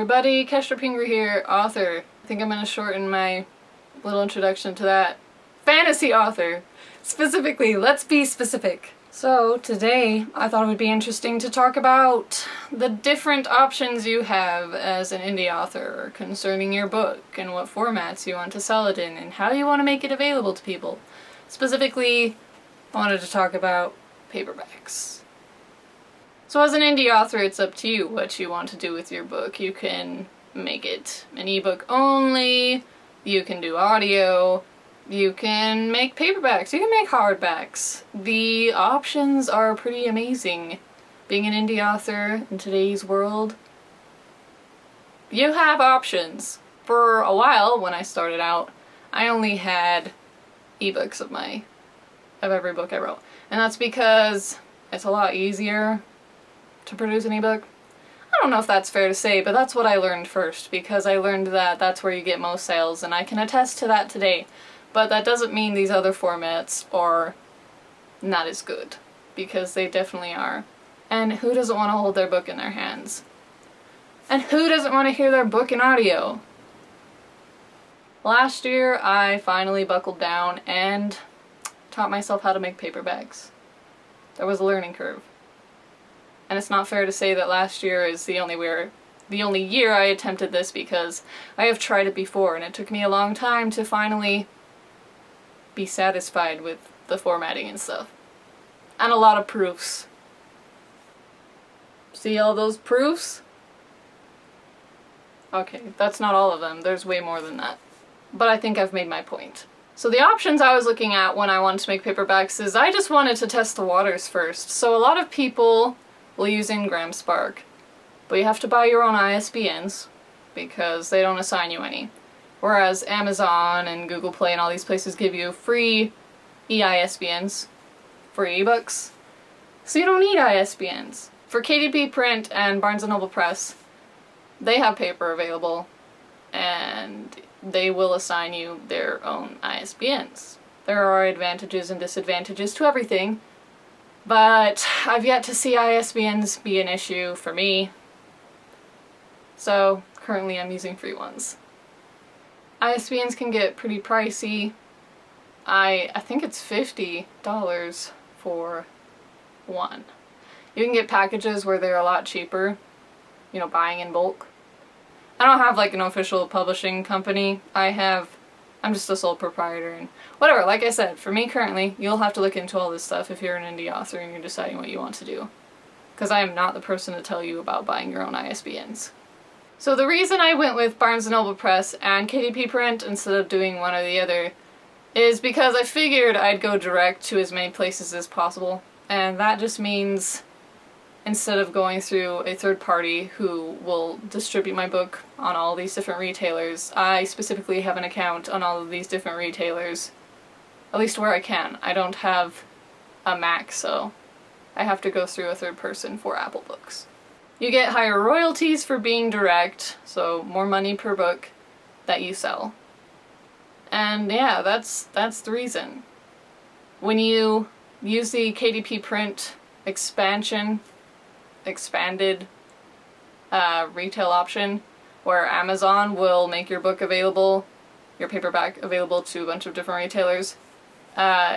everybody, Kestra Pingree here, author. I think I'm going to shorten my little introduction to that. Fantasy author! Specifically, let's be specific. So today I thought it would be interesting to talk about the different options you have as an indie author concerning your book and what formats you want to sell it in and how you want to make it available to people. Specifically, I wanted to talk about paperbacks. So as an indie author, it's up to you what you want to do with your book. You can make it an ebook only, you can do audio, you can make paperbacks, you can make hardbacks. The options are pretty amazing. Being an indie author in today's world, you have options. For a while, when I started out, I only had ebooks of every book I wrote. And that's because it's a lot easier to produce an ebook. I don't know if that's fair to say, but that's what I learned first, because I learned that that's where you get most sales, and I can attest to that today. But that doesn't mean these other formats are not as good, because they definitely are. And who doesn't want to hold their book in their hands? And who doesn't want to hear their book in audio? Last year, I finally buckled down and taught myself how to make paperbacks. There was a learning curve. And it's not fair to say that last year is the only year I attempted this, because I have tried it before and it took me a long time to finally be satisfied with the formatting and stuff. And a lot of proofs. See all those proofs? Okay, that's not all of them. There's way more than that. But I think I've made my point. So the options I was looking at when I wanted to make paperbacks is I just wanted to test the waters first. So a lot of people will use Ingram Spark, but you have to buy your own ISBNs because they don't assign you any. Whereas Amazon and Google Play and all these places give you free EISBNs for ebooks, so you don't need ISBNs. For KDP Print and Barnes & Noble Press, they have paper available and they will assign you their own ISBNs. There are advantages and disadvantages to everything, but I've yet to see ISBNs be an issue for me, so currently I'm using free ones. ISBNs can get pretty pricey. I think it's $50 for one. You can get packages where they're a lot cheaper, you know, buying in bulk. I don't have like an official publishing company. I'm just a sole proprietor and whatever. Like I said, for me currently, you'll have to look into all this stuff if you're an indie author and you're deciding what you want to do. Because I am not the person to tell you about buying your own ISBNs. So the reason I went with Barnes & Noble Press and KDP Print instead of doing one or the other is because I figured I'd go direct to as many places as possible. And that just means instead of going through a third party who will distribute my book on all these different retailers, I specifically have an account on all of these different retailers, at least where I can. I don't have a Mac, so I have to go through a third person for Apple Books. You get higher royalties for being direct, so more money per book that you sell. And yeah, that's the reason. When you use the KDP Print expanded retail option, where Amazon will make your book available, your paperback available to a bunch of different retailers,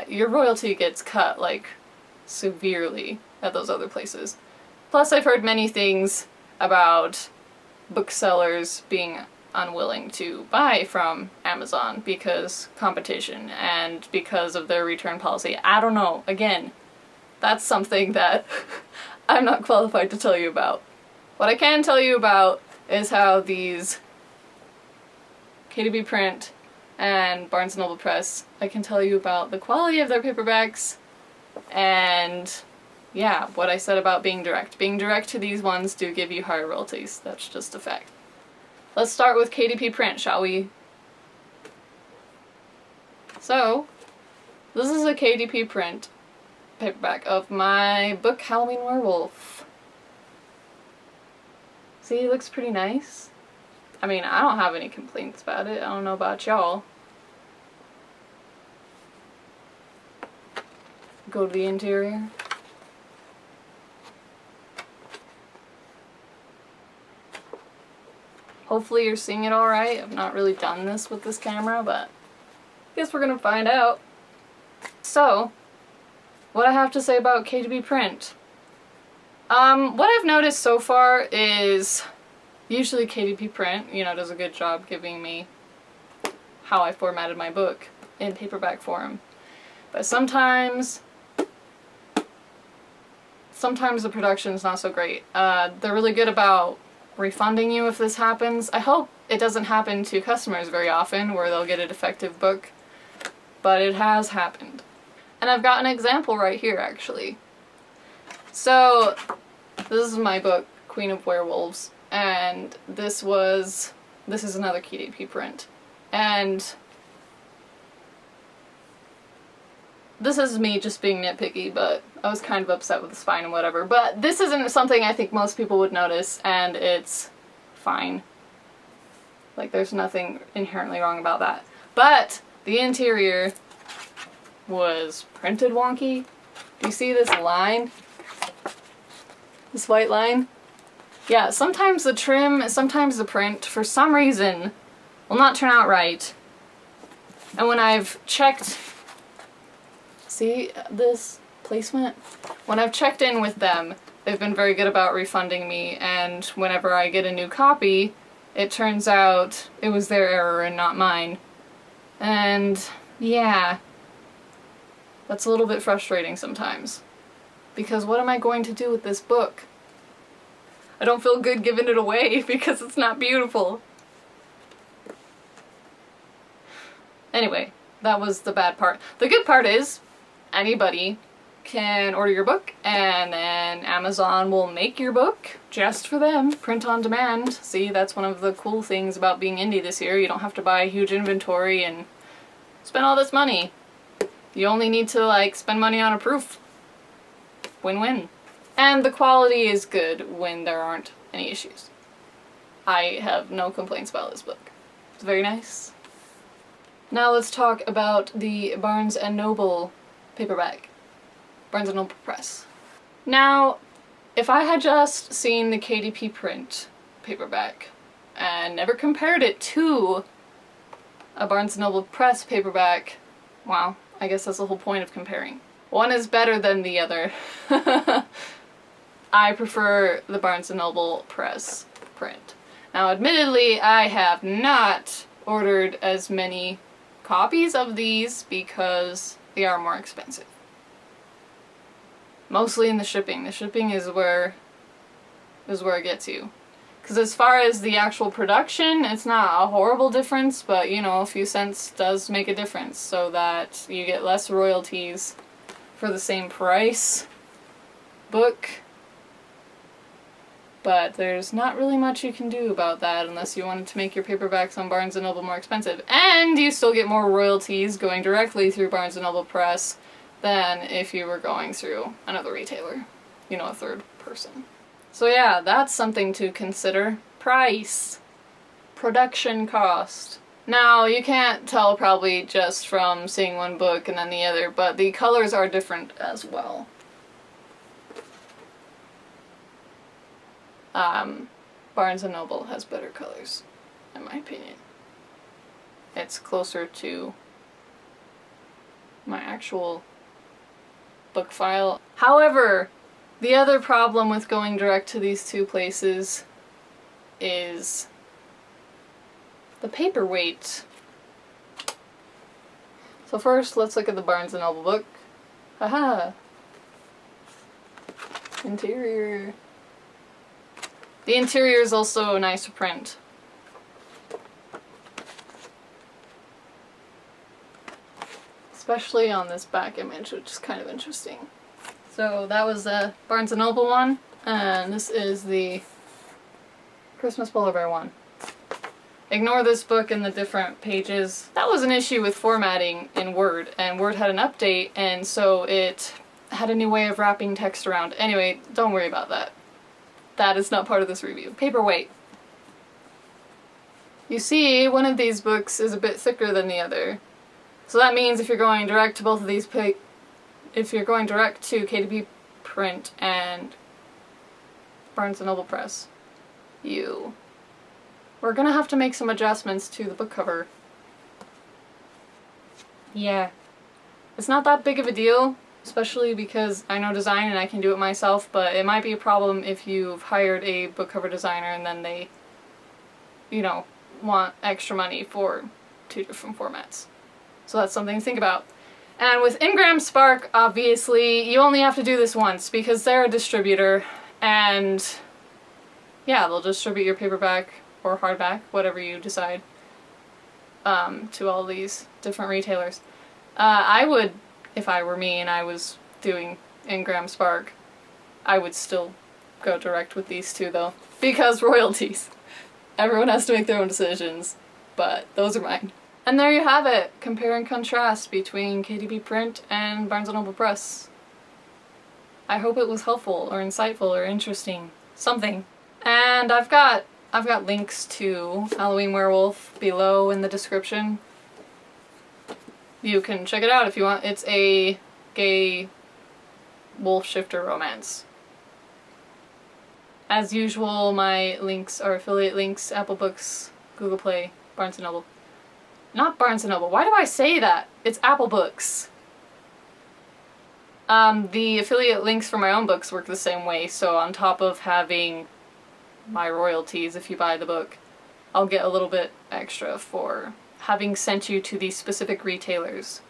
your royalty gets cut like severely at those other places. Plus I've heard many things about booksellers being unwilling to buy from Amazon because competition and because of their return policy. I don't know. Again, that's something that I'm not qualified to tell you about. What I can tell you about is how these KDP Print and Barnes & Noble Press, I can tell you about the quality of their paperbacks and yeah, what I said about being direct. Being direct to these ones do give you higher royalties. That's just a fact. Let's start with KDP Print, shall we? So, this is a KDP Print paperback of my book Halloween Werewolf. See, it looks pretty nice. I mean, I don't have any complaints about it. I don't know about y'all. Go to the interior. Hopefully you're seeing it alright. I've not really done this with this camera, but I guess we're gonna find out. So, what I have to say about KDP print. What I've noticed so far is usually KDP print, you know, does a good job giving me how I formatted my book in paperback form. But sometimes the production's not so great. They're really good about refunding you if this happens. I hope it doesn't happen to customers very often where they'll get a defective book, but it has happened. And I've got an example right here, actually. So, this is my book, Queen of Werewolves, and this is another KDP print. And this is me just being nitpicky, but I was kind of upset with the spine and whatever. But this isn't something I think most people would notice, and it's fine. Like, there's nothing inherently wrong about that. But the interior was printed wonky. Do you see this line? This white line? Yeah, sometimes the trim, sometimes the print, for some reason, will not turn out right. And when I've checked, see this placement? When I've checked in with them, they've been very good about refunding me, and whenever I get a new copy, it turns out it was their error and not mine. And yeah, that's a little bit frustrating sometimes. Because what am I going to do with this book? I don't feel good giving it away because it's not beautiful. Anyway, that was the bad part. The good part is, anybody can order your book, and then Amazon will make your book just for them, print on demand. See, that's one of the cool things about being indie this year. You don't have to buy a huge inventory and spend all this money. You only need to, like, spend money on a proof. Win-win. And the quality is good when there aren't any issues. I have no complaints about this book. It's very nice. Now let's talk about the Barnes & Noble paperback. Barnes & Noble Press. Now, if I had just seen the KDP print paperback and never compared it to a Barnes & Noble Press paperback, well, I guess that's the whole point of comparing. One is better than the other. I prefer the Barnes & Noble Press print. Now, admittedly, I have not ordered as many copies of these because they are more expensive. Mostly in the shipping. The shipping is where it gets you. Because as far as the actual production, it's not a horrible difference, but you know, a few cents does make a difference so that you get less royalties for the same price book. But there's not really much you can do about that unless you wanted to make your paperbacks on Barnes & Noble more expensive. And you still get more royalties going directly through Barnes & Noble Press than if you were going through another retailer. You know, a third person. So yeah, that's something to consider. Price. Production cost. Now, you can't tell probably just from seeing one book and then the other, but the colors are different as well. Barnes & Noble has better colors, in my opinion. It's closer to my actual book file. However, the other problem with going direct to these two places is the paperweight. So first, let's look at the Barnes & Noble book. Haha! Interior. The interior is also nice to print. Especially on this back image, which is kind of interesting. So that was the Barnes & Noble one, and this is the Christmas Polar Bear one. Ignore this book and the different pages. That was an issue with formatting in Word, and Word had an update, and so it had a new way of wrapping text around. Anyway, don't worry about that. That is not part of this review. Paperweight. You see, one of these books is a bit thicker than the other. So that means if you're going direct to both of these if you're going direct to KDP print and Barnes & Noble Press, you we're gonna have to make some adjustments to the book cover. Yeah. It's not that big of a deal, especially because I know design and I can do it myself, but it might be a problem if you've hired a book cover designer and then they, you know, want extra money for 2 different formats. So that's something to think about. And with Ingram Spark, obviously, you only have to do this once because they're a distributor, and yeah, they'll distribute your paperback or hardback, whatever you decide, to all these different retailers. I would, if I were me and I was doing Ingram Spark, I would still go direct with these two though, because royalties. Everyone has to make their own decisions, but those are mine. And there you have it, compare and contrast between KDP Print and Barnes & Noble Press. I hope it was helpful or insightful or interesting. Something. And I've got links to Halloween Werewolf below in the description. You can check it out if you want. It's a gay wolf shifter romance. As usual, my links are affiliate links, Apple Books, Google Play, Barnes & Noble. Not Barnes & Noble. Why do I say that? It's Apple Books. The affiliate links for my own books work the same way, so on top of having my royalties if you buy the book, I'll get a little bit extra for having sent you to these specific retailers,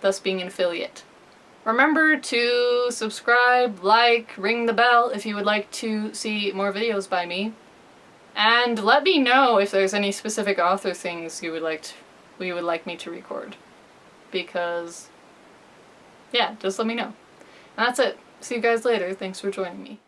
thus being an affiliate. Remember to subscribe, like, ring the bell if you would like to see more videos by me. And let me know if there's any specific author things you would like me to record. Because, yeah, just let me know. And that's it. See you guys later. Thanks for joining me.